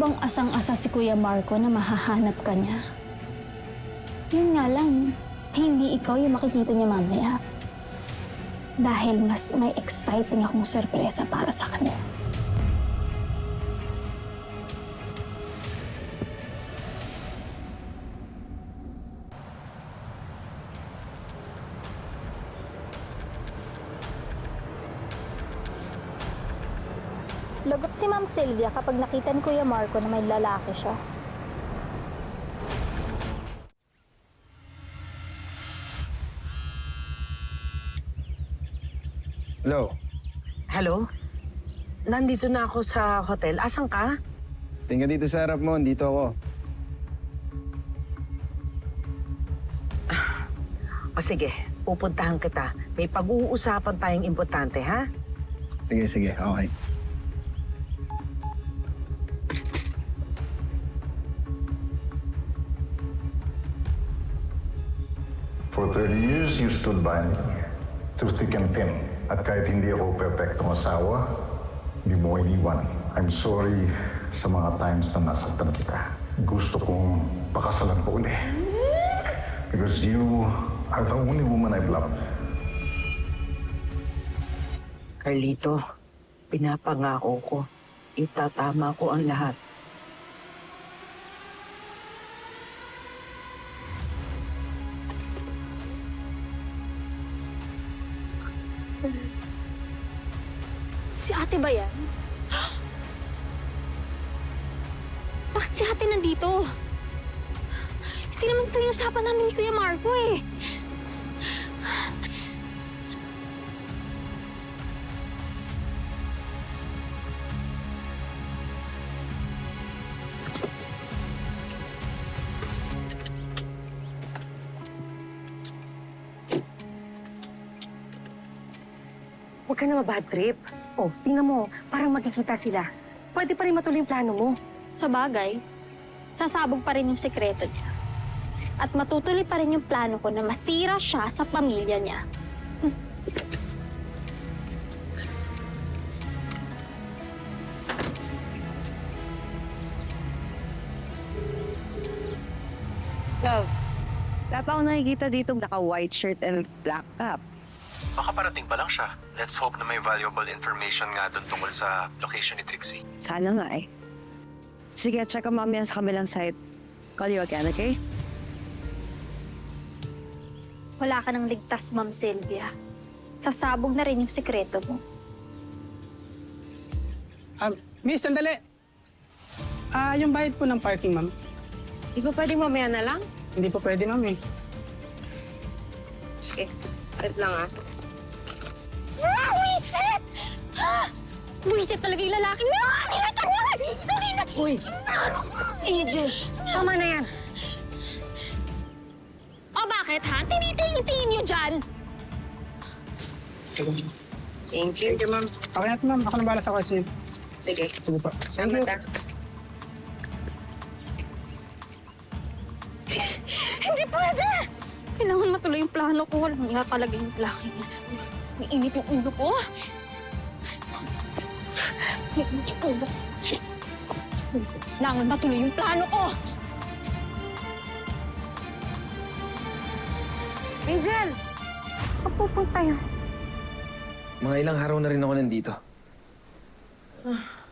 bang asang-asa si Kuya Marco na mahahanap ka niya? Yun nga lang, hindi ikaw yung makikita niya mamaya. Dahil mas may exciting akong sorpresa para sa kanya. Lagot si Ma'am Sylvia kapag nakita ni Kuya Marco na may lalaki siya. Hello? Hello? Nandito na ako sa hotel. Asan ka? Tingnan dito sa harap mo, dito ako. O sige, pupuntahan kita. May pag-uusapan tayong importante, ha? Sige, sige, okay. For 30 years, you stood by me. Through thick and thin. At kahit hindi ako perfectong asawa, hindi mo iniwan. I'm sorry sa mga times na nasaktan kita. Gusto kong pakasalan ko uli. Because you are the only woman I've loved. Carlito, pinapangako ko. Itatama ko ang lahat. Si ate ba yan? Bakit si ate nandito? Hindi naman ito yung usapan namin ni Kuya Marco eh. Huwag ka na mabad trip. Oh, tingnan mo, parang magkikita sila. Pwede pa rin matuloy yung plano mo. Sa bagay, sasabog pa rin yung sekreto niya. At matutuloy pa rin yung plano ko na masira siya sa pamilya niya. Love, wala pa ako nakikita dito naka-white shirt and black cap. Baka parating pa lang siya. Let's hope na may valuable information nga doon tungkol sa location ni Trixie. Sana nga eh. Sige, check ang mamaya sa kabilang site. Call you again, okay? Wala ka nang ligtas, Ma'am Sylvia. Sasabog na rin yung sekreto mo. Miss, sandali. Yung bayad po ng parking, ma'am. Di ba pwedeng mamaya na lang? Hindi po pwede, ma'am eh. Sige, salit lang ah. Buisit! Buisit talaga yung lalaki na! Nilatan mo! Uy! Angel, tama na yan. O bakit ha? Tinitingin-tingin niyo dyan! Thank you. Thank you, ma'am. Okay na ito, ma'am. Ako na bahala sa question niyo. Sige. Sige po. Thank you. Hindi pwede! Kailangan matuloy yung plano ko. Walang nga talaga yung lalaki niya. May init yung ulo ko. May init yung ulo ko. Kailangan matuloy yung plano ko. Angel! Saan pupunta yun? Mga ilang araw na rin ako nandito.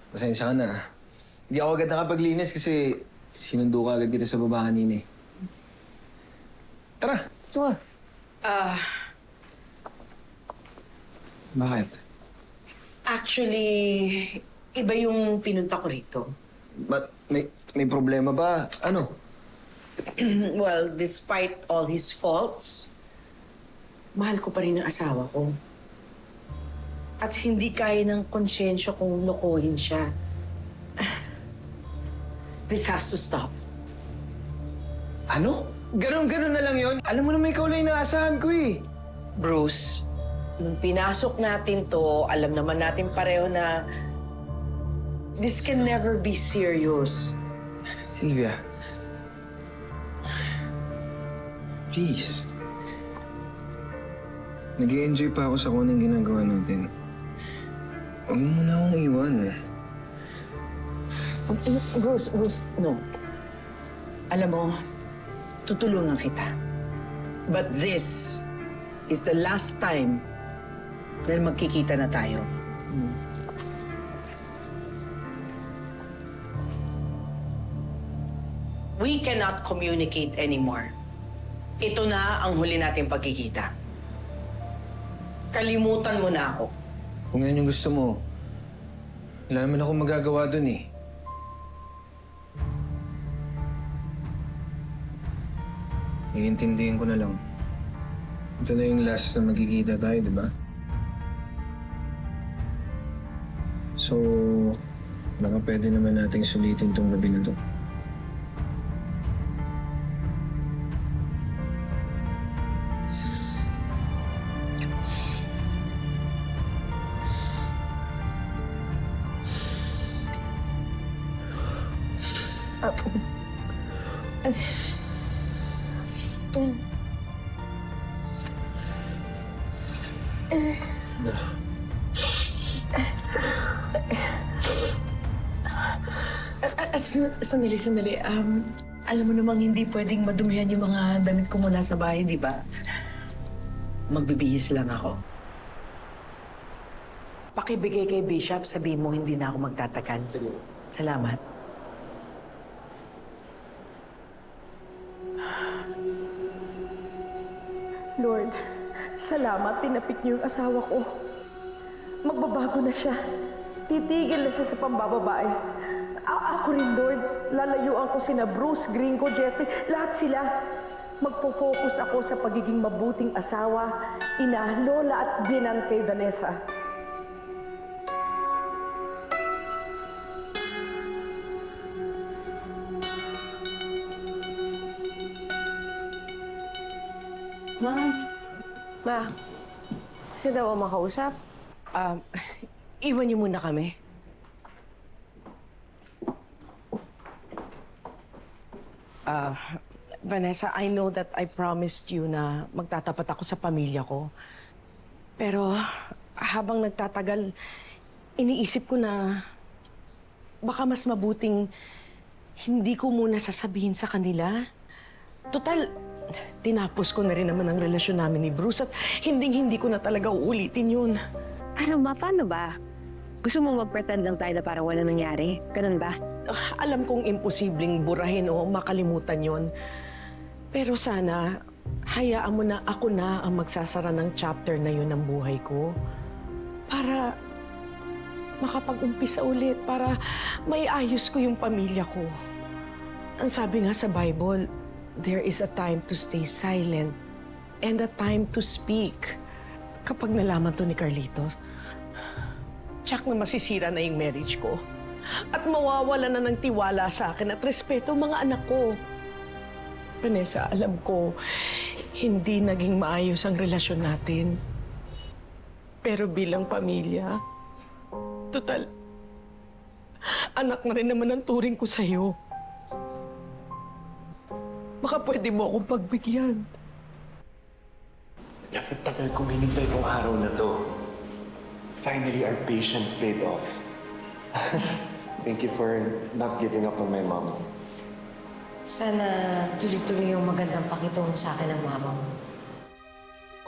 Pasensya ka na. Hindi ako agad nakapaglinis kasi sinundo ka agad kita sa baba kanina eh. Tara, ito nga. Bakit? Actually, iba yung pinunta ko rito. Ba't may problema ba? Ano? Well, despite all his faults, mahal ko pa rin ang asawa ko. At hindi kaya ng konsyensya kong lokohin siya. This has to stop. Ano? Ganon-ganon na lang yon. Alam mo na may ikaw lang inaasahan ko eh. Bruce, nung pinasok natin to, alam naman natin pareho na this can never be serious. Sylvia. Please. Nag-i-enjoy pa ako sa kung anong ginagawa natin. Huwag mo muna akong iwan. Bruce, no. Alam mo, tutulungan kita. But this is the last time na magkikita na tayo. We cannot communicate anymore. Ito na ang huli nating pagkikita. Kalimutan mo na ako. Kung yan yung gusto mo, wala naman akong magagawa dun eh. Iintindihin ko na lang. Ito na yung last na magkikita tayo, di ba? So, baka pwede naman nating sulitin tong gabi na to. Sandali. Alam mo namang hindi pwedeng madumihan yung mga damit ko mula sa bahay, di ba? Magbibihis lang ako. Pakibigay kay Bishop, sabihin mo hindi na ako magtatagal. Salamat. Lord, salamat tinapik niyo yung asawa ko. Magbabago na siya. Titigil na siya sa pambababae. Ako rin, Lord. Lalayuan ko sina Bruce, Gringo, Jeffrey, lahat sila. Magpo-focus ako sa pagiging mabuting asawa, ina, lola at binan kay Vanessa. Ma, sino daw ang makausap? Iwan niyo muna kami. Vanessa, I know that I promised you na magtatapat ako sa pamilya ko. Pero habang nagtatagal, iniisip ko na baka mas mabuting hindi ko muna sasabihin sa kanila. Total, tinapos ko na rin naman ang relasyon namin ni Bruce at hindi ko na talaga uulitin yun. Pero ma, paano ba? Gusto mong mag-pretend lang tayo na parang wala nangyari? Ganun ba? Alam kong imposibleng burahin o makalimutan yon. Pero sana, hayaan mo na ako na ang magsasara ng chapter na yun ng buhay ko. Para makapag-umpisa ulit, para may ayos ko yung pamilya ko. Ang sabi nga sa Bible, there is a time to stay silent and a time to speak. Kapag nalaman to ni Carlitos, tsak na masisira na yung marriage ko. At mawawala na ng tiwala sa akin at respeto ang mga anak ko. Vanessa, alam ko, hindi naging maayos ang relasyon natin. Pero bilang pamilya, total, anak na rin naman ang turing ko sa'yo. Baka pwede mo akong pagbigyan. Tagal kong hinintay tong araw na to. Finally, our patience paid off. Thank you for not giving up on my mom. Sana tuloy-tuloy yung magandang pakitungo sa akin ng mama mo.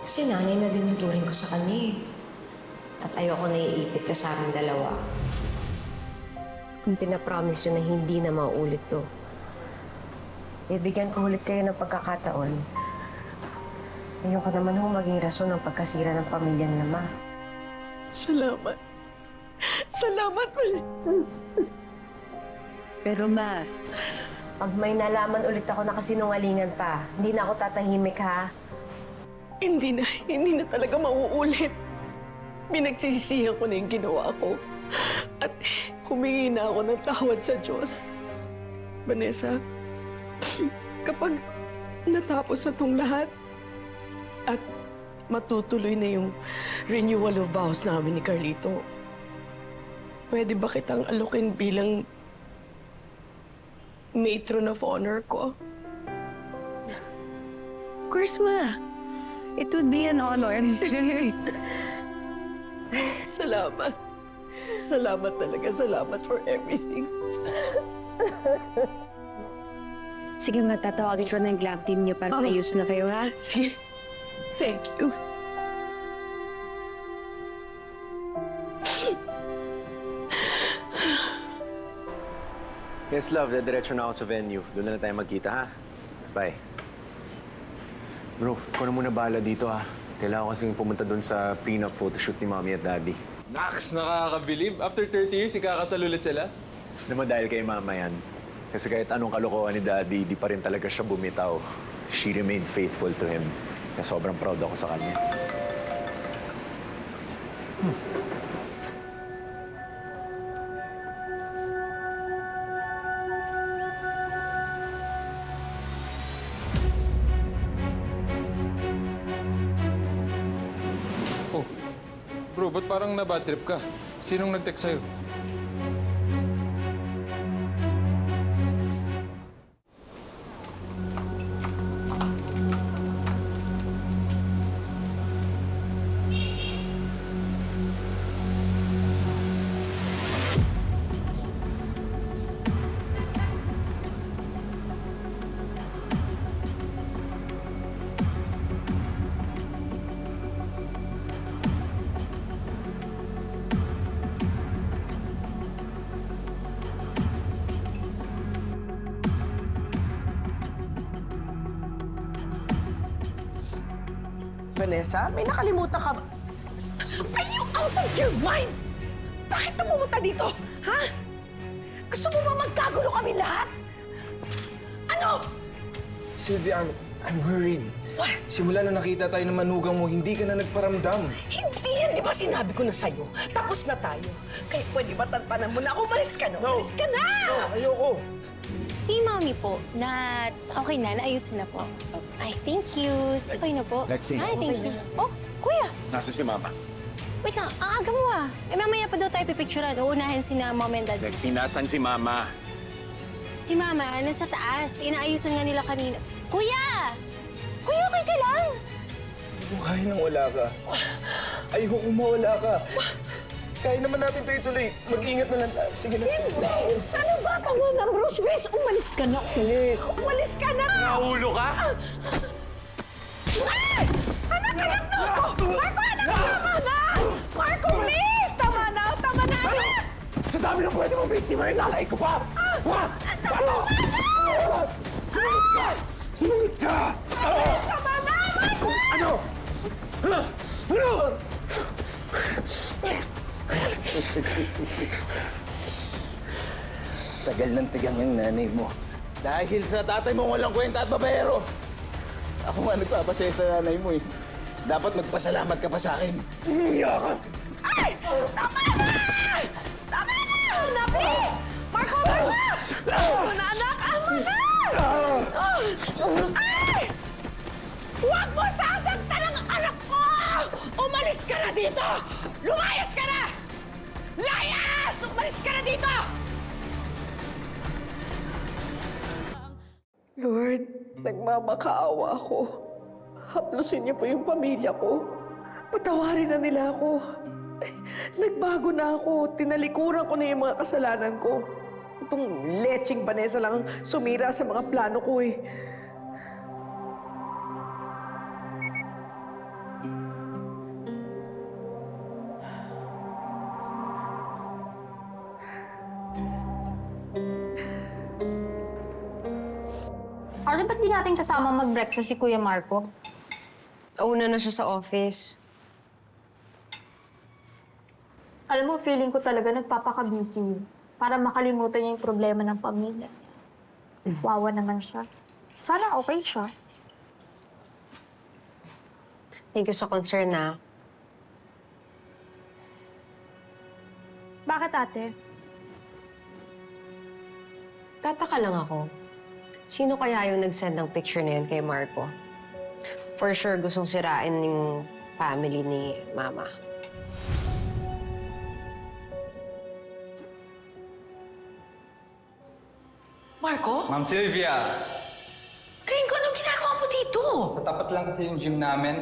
Kasi nanay na din yung turing ko sa kanya eh. At ayoko na iipit ka sa akin dalawa. Kung pinapromise yun na hindi na mauulit to, bibigyan ko ulit kayo ng pagkakataon. Ayoko naman hong maging rason ng pagkasira ng pamilya ng Ma. Salamat. Salamat, Pero Ma, pag may nalaman ulit ako na kasinungalingan pa, hindi na ako tatahimik ha. Hindi na talaga mauulit. Pinagsisisihan ko na yung ginawa ko. At humingi na ako ng tawad sa Diyos. Vanessa, kapag natapos na itong lahat at matutuloy na yung renewal of vows namin ni Carlito, pwede ba kitang alokin bilang matron of honor ko? Of course, Ma. It would be an honor. Salamat. Salamat talaga. Salamat for everything. Sige, matatawagin ko ng lab team niyo para ayos na kayo, ha? Sige. Thank you. Yes, love. Diretso na ako sa venue. Doon na tayo magkita, ha? Bye. Bro, ikaw na muna bahala dito, ha? Kailangan ko kasing pumunta doon sa prenup photoshoot ni Mommy at Daddy. Nax, nakakabilib. After 30 years, ikakasal ulit sila. Naman dahil kay Mama yan. Kasi kahit anong kalokohan ni Daddy, di pa rin talaga siya bumitaw. She remained faithful to him. Kaya sobrang proud ako sa kanya. Oh, bro, ba't parang na-bad trip ka? Sinong nag-text sa'yo? Vanessa, may nakalimutan ka ba? Are you out of your mind? Bakit pumunta dito? Ha? Gusto mo ba magkagulo kami lahat? Ano? Sylvia, I'm worried. What? Simula na nakita tayo ng manugang mo, hindi ka na nagparamdam. Hindi yan, di ba sinabi ko na sa'yo? Tapos na tayo. Kaya pwede ba tantanan mo na? Umalis ka na, umalis ka na! No, ayoko. Si Mami po, na okay na, naayusin na po. Ay, thank you. Okay na po. Lexi. Ay, thank you. Oh, kuya, Nasa si Mama. wait lang. Ang aga mo ah. Eh, mamaya pa daw tayo pipicturean. Uunahin si na mom and dad. Lexi, nasan si Mama? Si Mama, nasa taas. Inaayusan nga nila kanina. Kuya! Kuya, okay ka lang? Hindi ko kaya nang wala ka. Ayoko mawala ka. Kaya naman natin ito ituloy. Mag-ingat na lang tayo. Sige na. Hindi! Ano ba? Tama na, Bruce. Please, umalis ka na. Please. Umalis ka na! Naulo ka? Ay! Anak, anak na ako! Marco, anak, tama na! Marco, please! Tama na, tama na! Sa dami ng pwede mong biktima, inalay ko pa! Ha? Paano? Sumungit ka! Sumungit ka! Tama na, Marco! Ano? Ano? Tagal ng tigang yung nanay mo. Dahil sa tatay mo walang kwenta at babayero. Ako nga nagpapasaya sa nanay mo eh. Dapat magpasalamat ka pa sa akin. Ay! Tama na! Tama na! Na, please! Marco, Marco! Tama na, anak! Tama na! Ay! Huwag mo sasaktan ang anak ko! Umalis ka na dito! Lumayas ka na! Layas! Umalis ka na dito! Lord, nagmamakaawa ako. Haplusin niyo po yung pamilya ko. Patawarin na nila ako. Nagbago na ako. Tinalikuran ko na yung mga kasalanan ko. Itong lecheng Vanessa lang ang sumira sa mga plano ko eh. Arden, ba't di natin kasama mag-breakfast si Kuya Marco? Una na siya sa office. Alam mo, feeling ko talaga nagpapaka-busy para makalimutan niya yung problema ng pamilya. Wawa naman siya. Sana okay siya. Thank you sa concern, na. Bakit, ate? Tataka lang ako. Sino kaya yung nag-send ng picture na yun kay Marco? For sure, gustong sirain yung family ni Mama. Marco? Ma'am Sylvia! Kring ko, anong ginagawa mo dito? Tapat lang kasi yung gym namin.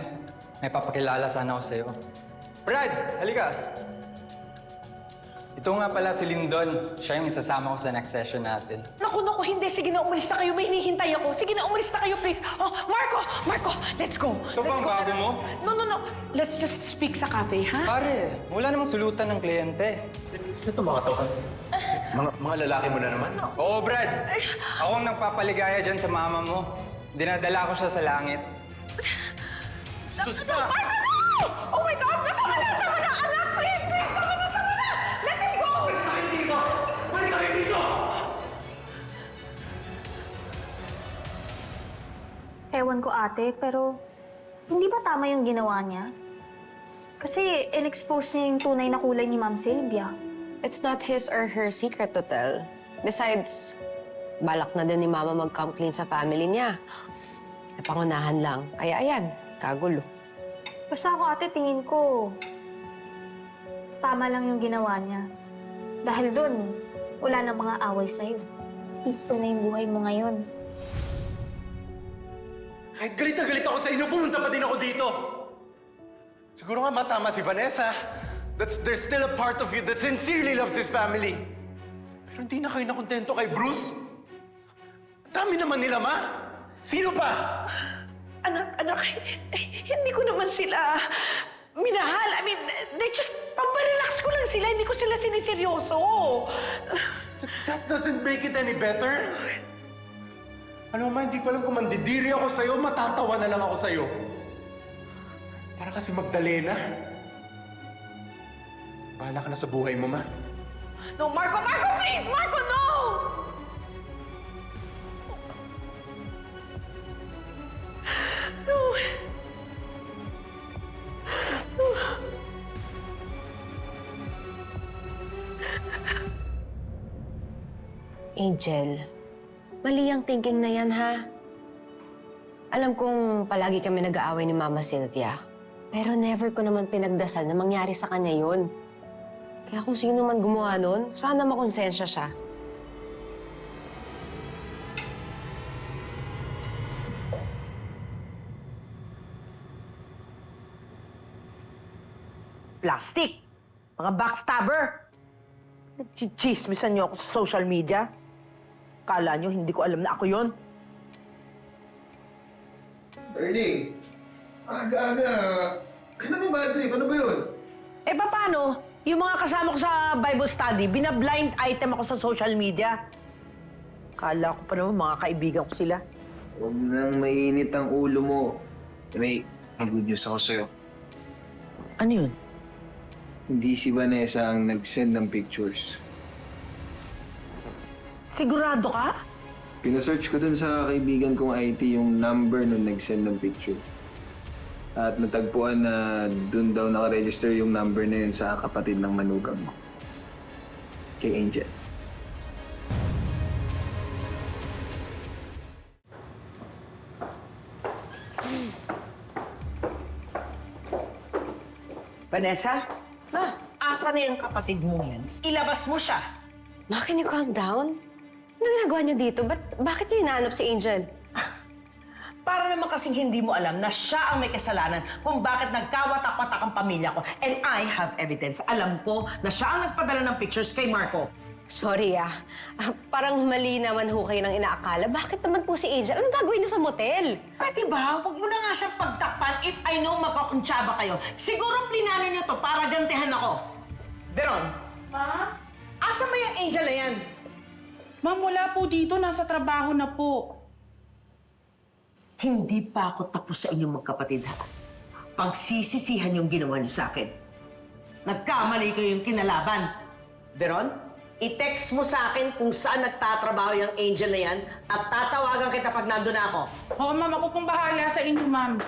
May papakilala sana ako sa'yo. Brad! Halika! Ito nga pala si Lindon. Siya yung isasama ko sa next session natin. Naku, hindi. Sige na, umalis na kayo. May hinihintay ako. Sige na, umalis na kayo, please. Oh, Marco, let's go. Ito bang bago mo? No. Let's just speak sa cafe, ha? Pare, wala namang sulutan ng kliyente. Mga lalaki mo na naman? Oo, Brad. Ako ang nagpapaligaya dyan sa mama mo. Dinadala ko siya sa langit. Marco, no! Oh my God! Tama na! Anak, please! Tama na! Let him go! Ewan ko ate, pero hindi ba tama yung ginawa niya? Kasi in-expose niya yung tunay na kulay ni Ma'am Sylvia. It's not his or her secret to tell. Besides, balak na din ni Mama mag-come clean sa family niya. Napangunahan lang. Kaya ayan, kagulo. Basta ako ate, tingin ko, tama lang yung ginawa niya. Dahil dun, wala na mga away sa'yo. Peaceful na yung buhay mo ngayon. Ay, galit na galit ako sa inyo. Pumunta pa din ako dito. Siguro nga matama si Vanessa. There's still a part of you that sincerely loves his family. Pero hindi na kayo nakontento kay Bruce. Dami naman nila, Ma. Sino pa? Anak, hindi ko naman sila minahal. I mean, they just, pamparelax ko lang sila. Hindi ko sila siniseryoso. That doesn't make it any better. Ano Ma, hindi ko alam kung mandidiri ako sa'yo, matatawa na lang ako sa'yo. Para kasi Magdalena. Bahala ka na sa buhay mo, Ma. No, Marco, please! Marco, no! No. Angel, mali ang thinking na yan, ha? Alam kong palagi kami nag-aaway ni Mama Sylvia. Pero never ko naman pinagdasal na mangyari sa kanya yun. Kaya kung sino man gumawa nun, sana makonsensya siya. Plastic! Mga backstabber! Nagchichismisan niyo ako sa social media? Kala niyo hindi ko alam na ako yon? Darling, aga-aga. Kaya naman bad trip, ano ba yun? Eh, paano? Yung mga kasama ko sa Bible study, bina-blind item ako sa social media. Kala ko pa naman mga kaibigan ko sila. Huwag nang mainit ang ulo mo. May good news ako sa'yo. Ano yun? Hindi si Vanessa ang nag-send ng pictures. Sigurado ka? Pinasearch ko dun sa kaibigan kong IT yung number nung nag-send ng picture. At natagpuan na dun daw nakaregister yung number na yun sa kapatid ng manugang mo. Kay Angel. Vanessa? Ma, Asa na yung kapatid mo yan? Ilabas mo siya! Ma, can you calm down? Ano ginagawa niyo dito? Bakit niyo hinahanap si Angel? Para naman kasing hindi mo alam na siya ang may kasalanan kung bakit nagkawatak-watak ang pamilya ko. And I have evidence. Alam ko na siya ang nagpadala ng pictures kay Marco. Sorry parang mali naman ho kayo ng inaakala. Bakit naman po si Angel? Anong gagawin niya sa motel? Pwede ba? Huwag mo na nga siyang pagtakpan if I know makakuntsaba kayo. Siguro plinano niyo to para gantihan ako. Veron? Ma? Asa mo yung Angel na yan? Ma'am, wala po dito. Nasa trabaho na po. Hindi pa ako tapos sa inyong magkapatid, ha? Pagsisisihan yung ginawa niyo sa akin. Nagkamali kayo yung kinalaban. Veron, i-text mo sa akin kung saan nagtatrabaho yung Angel na yan at tatawagan kita pag nandun na ako. Oo, ma'am. Ako pong bahala sa inyo, ma'am.